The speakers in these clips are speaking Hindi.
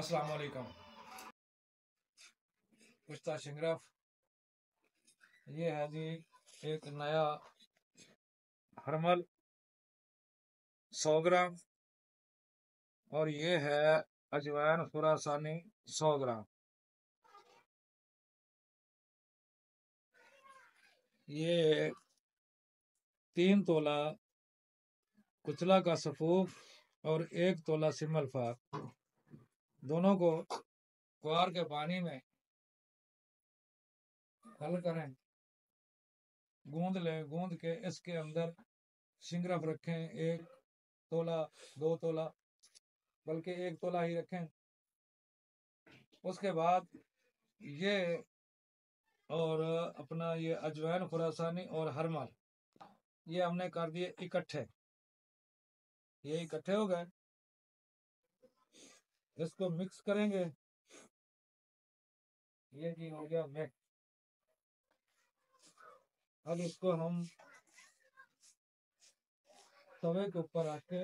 अस्सलाम वालेकुम। कुश्ता शिंगरफ ये है जी एक नया हरमल 100 ग्राम और ये है अजवाइन खुरासानी 100 ग्राम। ये 3 तोला कुचला का सफूफ और 1 तोला सिमल फाग दोनों को कुआर के पानी में हल करें, गूंद लें। गूंद के इसके अंदर शिंगरफ रखें। 1 तोला 2 तोला बल्कि 1 तोला ही रखें। उसके बाद ये और अपना ये अजवाइन खुरासानी और हरमल ये हमने कर दिए इकट्ठे। ये इकट्ठे हो गए, इसको मिक्स करेंगे। ये जी हो गया मिक्स। अब इसको हम तवे के ऊपर रख के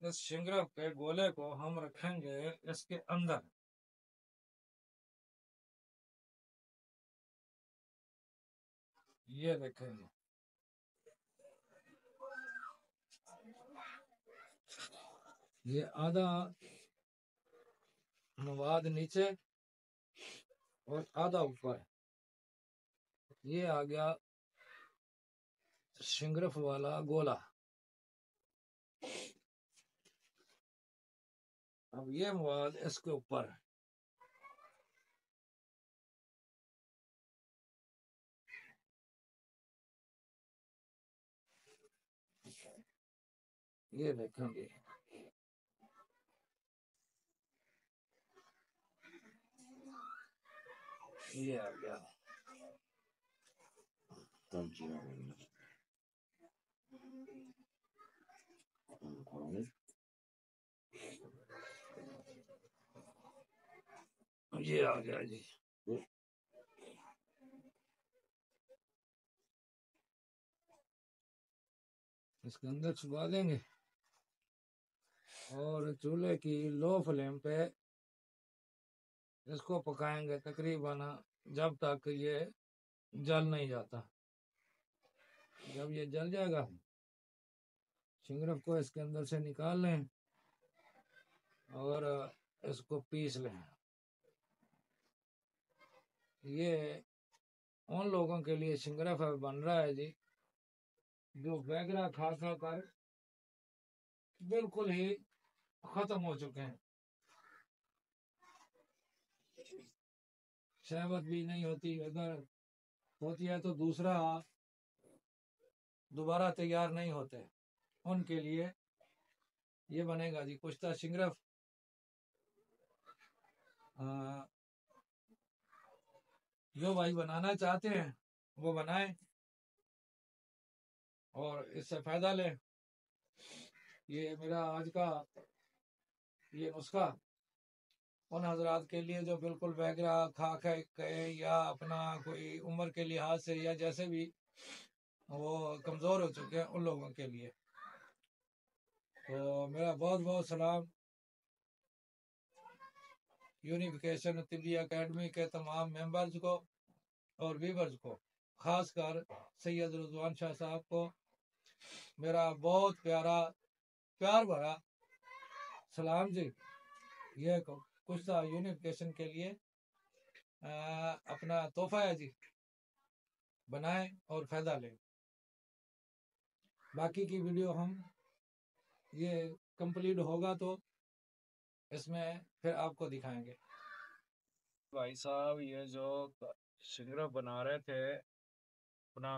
इस शिंगरफ के गोले को हम रखेंगे इसके अंदर। ये देखेंगे, ये आधा मवाद नीचे और आधा ऊपर। ये आ गया शिंगरफ वाला गोला। अब ये मवाद इसके ऊपर, ये देखेंगे। ये आ गया। ये आ गया जी। इसके अंदर छुपा देंगे और चूल्हे की लो फ्लेम पे इसको पकाएंगे तकरीबन जब तक ये जल नहीं जाता। जब ये जल जाएगा शिंगरफ को इसके अंदर से निकाल लें और इसको पीस लें। ये उन लोगों के लिए शिंगरफ बन रहा है जी जो वैगरा खा खा कर बिल्कुल ही खत्म हो चुके हैं। शहवत भी नहीं होती, अगर होती है तो दूसरा दोबारा तैयार नहीं होते। उनके लिए ये बनेगा जी कुश्ता शिंगरफ। जो भाई बनाना चाहते हैं वो बनाएं और इससे फायदा लें। ये मेरा आज का ये नुस्खा उन हजरात के लिए जो बिल्कुल वगैरह खा के या अपना कोई उम्र के लिहाज से या जैसे भी वो कमज़ोर हो चुके हैं उन लोगों के लिए। तो मेरा बहुत बहुत सलाम यूनिफिकेशन तिब्बी एकेडमी के तमाम मेंबर्स को और व्यूवर्स को, खासकर सैयद रिजवान शाह साहब को मेरा बहुत प्यार भरा सलाम जी। ये कुश्ता यूनिफिकेशन के लिए अपना तोहफा है जी, बनाएं और फायदा लें। बाकी की वीडियो हम ये कंप्लीट होगा तो इसमें फिर आपको दिखाएंगे। भाई साहब ये जो शिंगरफ बना रहे थे अपना,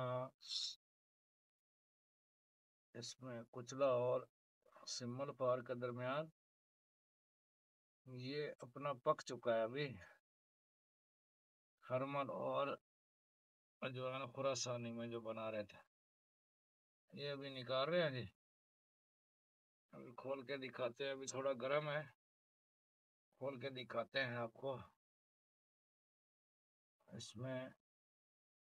इसमें कुचला और सिमल पार के दरमियान ये अपना पक चुका है अभी। हरमल और अजवाइन खुरासानी में जो बना रहे थे ये अभी निकाल रहे हैं जी। अभी खोल के दिखाते हैं, अभी थोड़ा गर्म है, खोल के दिखाते हैं आपको। इसमें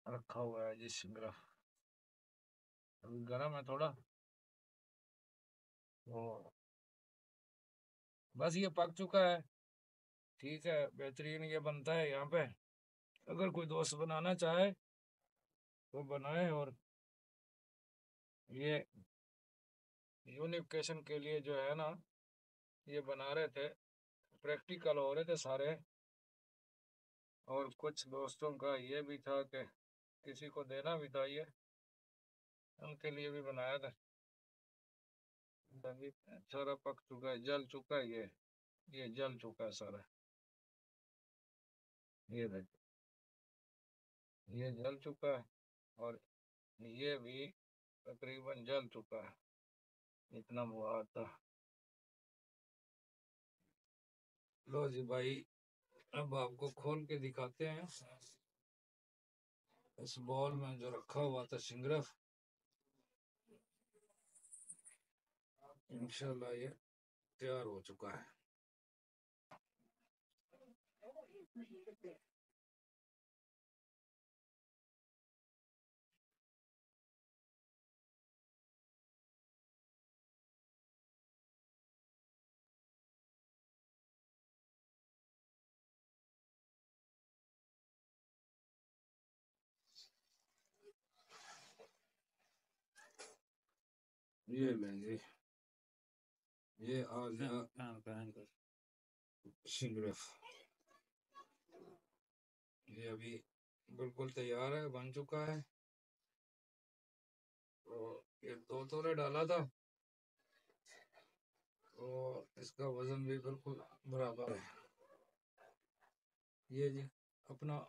रखा हुआ है जी शिंगरफ, अभी गर्म है थोड़ा। तो बस ये पक चुका है, ठीक है, बेहतरीन ये बनता है यहाँ पे। अगर कोई दोस्त बनाना चाहे तो बनाए। और ये यूनिफिकेशन के लिए जो है ना, ये बना रहे थे, प्रैक्टिकल हो रहे थे सारे। और कुछ दोस्तों का ये भी था कि किसी को देना भी था, ये उनके लिए भी बनाया था। अभी सारा पक चुका है, जल चुका है ये जल चुका है सारा। ये देखो, ये जल चुका है, और ये भी तकरीबन जल चुका है, इतना हुआ था। लो जी भाई, अब आपको खोल के दिखाते हैं इस बॉल में जो रखा हुआ था सिंगरफ। इंशाल्लाह ये तैयार हो चुका है। ये लेंगे, ये आ गया सिंगरफ। ये अभी बिल्कुल तैयार है, बन चुका है। तो ये 2 तोले डाला था, और इसका वजन भी बिल्कुल बराबर है। ये जी अपना